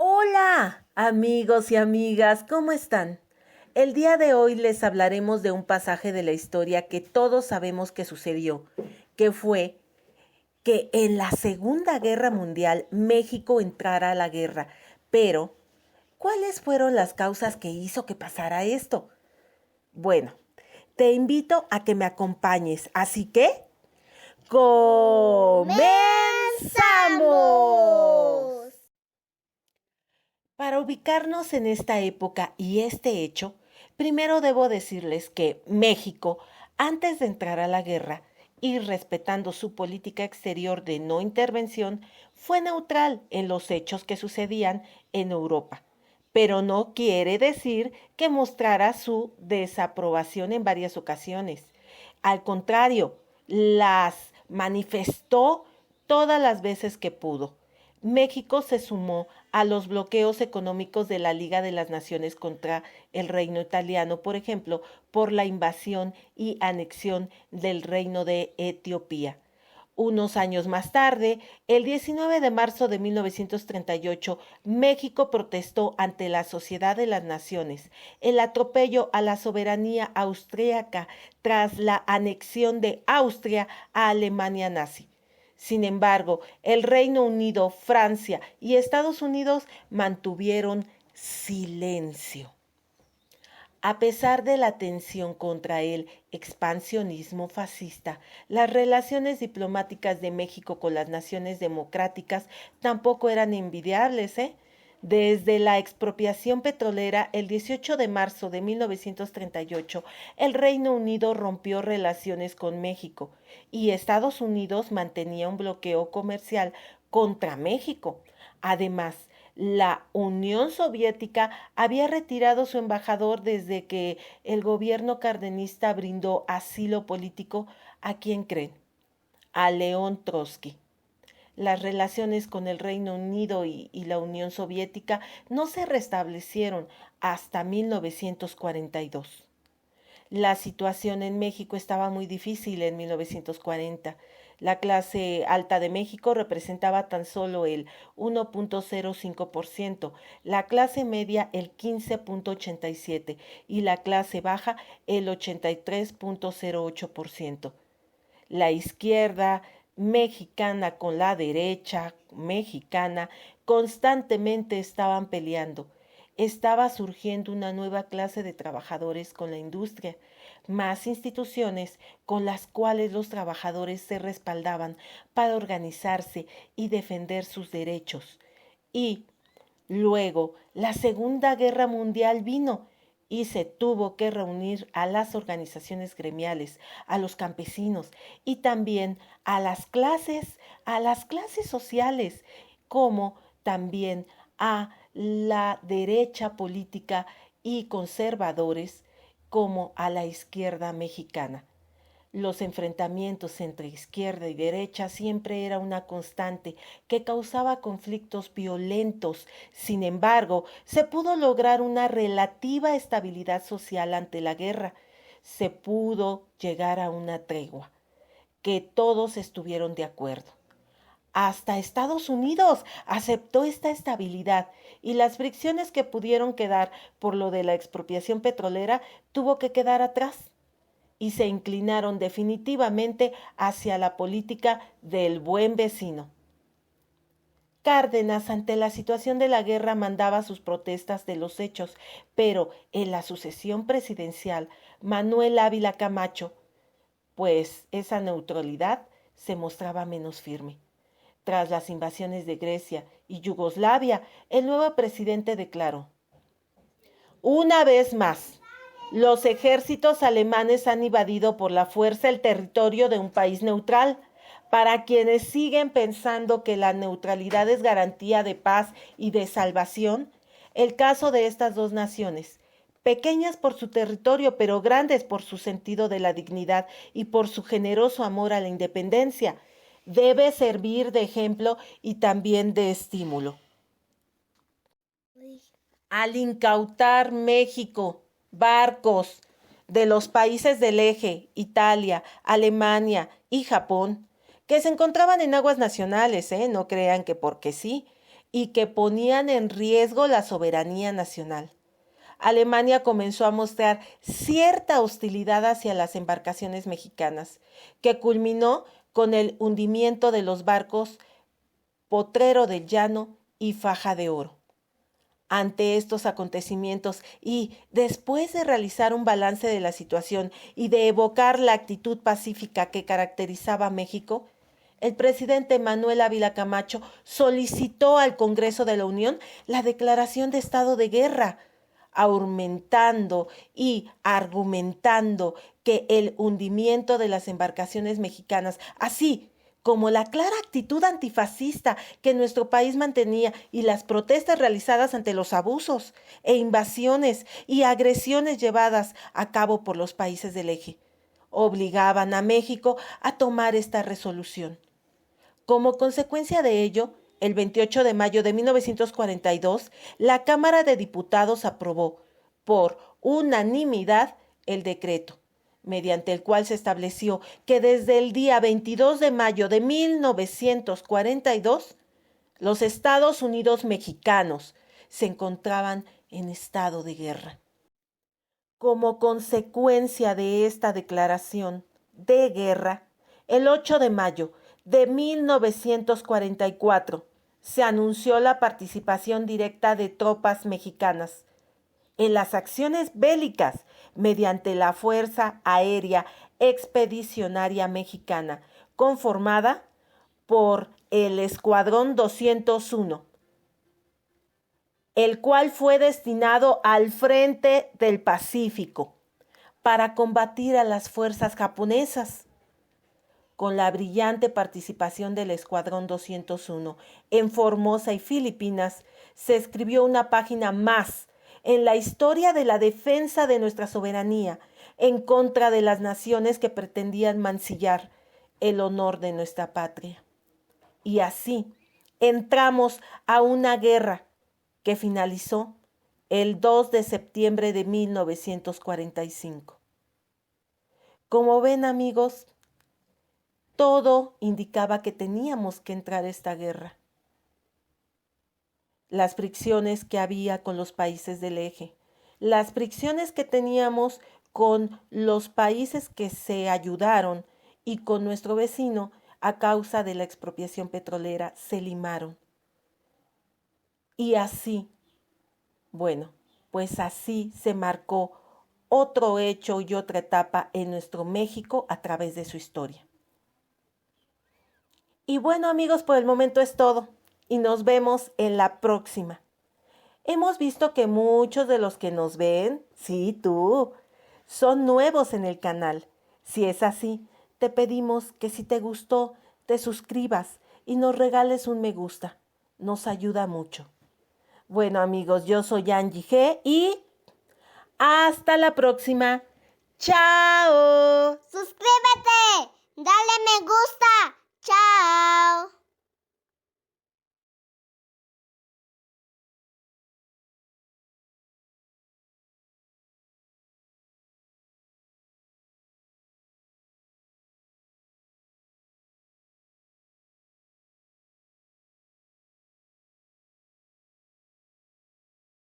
Hola, amigos y amigas, ¿cómo están? El día de hoy les hablaremos de un pasaje de la historia que todos sabemos que sucedió, que fue que en la Segunda Guerra Mundial México entrara a la guerra. Pero, ¿cuáles fueron las causas que hizo que pasara esto? Bueno, te invito a que me acompañes, así que ¡comenzamos! Para ubicarnos en esta época y este hecho, primero debo decirles que México, antes de entrar a la guerra y respetando su política exterior de no intervención, fue neutral en los hechos que sucedían en Europa. Pero no quiere decir que mostrara su desaprobación en varias ocasiones. Al contrario, las manifestó todas las veces que pudo. México se sumó a los bloqueos económicos de la Liga de las Naciones contra el reino italiano, por ejemplo, por la invasión y anexión del reino de Etiopía. Unos años más tarde, el 19 de marzo de 1938, México protestó ante la Sociedad de las Naciones el atropello a la soberanía austríaca tras la anexión de Austria a Alemania nazi. Sin embargo, el Reino Unido, Francia y Estados Unidos mantuvieron silencio. A pesar de la tensión contra el expansionismo fascista, las relaciones diplomáticas de México con las naciones democráticas tampoco eran envidiables, ¿eh? Desde la expropiación petrolera, el 18 de marzo de 1938, el Reino Unido rompió relaciones con México y Estados Unidos mantenía un bloqueo comercial contra México. Además, la Unión Soviética había retirado su embajador desde que el gobierno cardenista brindó asilo político a quien creen, a León Trotsky. Las relaciones con el Reino Unido y la Unión Soviética no se restablecieron hasta 1942. La situación en México estaba muy difícil en 1940. La clase alta de México representaba tan solo el 1.05%, la clase media el 15.87% y la clase baja el 83.08%. La izquierda mexicana con la derecha mexicana constantemente estaban peleando. Estaba surgiendo una nueva clase de trabajadores con la industria, más instituciones con las cuales los trabajadores se respaldaban para organizarse y defender sus derechos. Y luego la Segunda Guerra Mundial vino y se tuvo que reunir a las organizaciones gremiales, a los campesinos y también a las clases sociales, como también a la derecha política y conservadores, como a la izquierda mexicana. Los enfrentamientos entre izquierda y derecha siempre era una constante que causaba conflictos violentos. Sin embargo, se pudo lograr una relativa estabilidad social ante la guerra. Se pudo llegar a una tregua, que todos estuvieron de acuerdo. Hasta Estados Unidos aceptó esta estabilidad y las fricciones que pudieron quedar por lo de la expropiación petrolera tuvo que quedar atrás y se inclinaron definitivamente hacia la política del buen vecino. Cárdenas, ante la situación de la guerra, mandaba sus protestas de los hechos, pero en la sucesión presidencial, Manuel Ávila Camacho, pues esa neutralidad se mostraba menos firme. Tras las invasiones de Grecia y Yugoslavia, el nuevo presidente declaró: una vez más, los ejércitos alemanes han invadido por la fuerza el territorio de un país neutral. Para quienes siguen pensando que la neutralidad es garantía de paz y de salvación, el caso de estas dos naciones, pequeñas por su territorio pero grandes por su sentido de la dignidad y por su generoso amor a la independencia, debe servir de ejemplo y también de estímulo. Al incautar México barcos de los países del eje, Italia, Alemania y Japón, que se encontraban en aguas nacionales, no crean que porque sí, y que ponían en riesgo la soberanía nacional. Alemania comenzó a mostrar cierta hostilidad hacia las embarcaciones mexicanas, que culminó con el hundimiento de los barcos Potrero del Llano y Faja de Oro. Ante estos acontecimientos y después de realizar un balance de la situación y de evocar la actitud pacífica que caracterizaba a México, el presidente Manuel Ávila Camacho solicitó al Congreso de la Unión la declaración de estado de guerra, aumentando y argumentando que el hundimiento de las embarcaciones mexicanas, así como la clara actitud antifascista que nuestro país mantenía y las protestas realizadas ante los abusos e invasiones y agresiones llevadas a cabo por los países del eje, obligaban a México a tomar esta resolución. Como consecuencia de ello, el 28 de mayo de 1942, la Cámara de Diputados aprobó por unanimidad el decreto, mediante el cual se estableció que desde el día 22 de mayo de 1942, los Estados Unidos mexicanos se encontraban en estado de guerra. Como consecuencia de esta declaración de guerra, el 8 de mayo de 1944 se anunció la participación directa de tropas mexicanas en las acciones bélicas mediante la Fuerza Aérea Expedicionaria Mexicana, conformada por el Escuadrón 201, el cual fue destinado al frente del Pacífico para combatir a las fuerzas japonesas. Con la brillante participación del Escuadrón 201 en Formosa y Filipinas, se escribió una página más en la historia de la defensa de nuestra soberanía en contra de las naciones que pretendían mancillar el honor de nuestra patria. Y así entramos a una guerra que finalizó el 2 de septiembre de 1945. Como ven, amigos, todo indicaba que teníamos que entrar a esta guerra. Las fricciones que había con los países del eje, las fricciones que teníamos con los países que se ayudaron y con nuestro vecino a causa de la expropiación petrolera se limaron. Y así, pues así se marcó otro hecho y otra etapa en nuestro México a través de su historia. Y bueno, amigos, por el momento es todo y nos vemos en la próxima. Hemos visto que muchos de los que nos ven, sí, tú, son nuevos en el canal. Si es así, te pedimos que si te gustó, te suscribas y nos regales un me gusta. Nos ayuda mucho. Bueno, amigos, yo soy Angie G y hasta la próxima. ¡Chao! Suscríbete.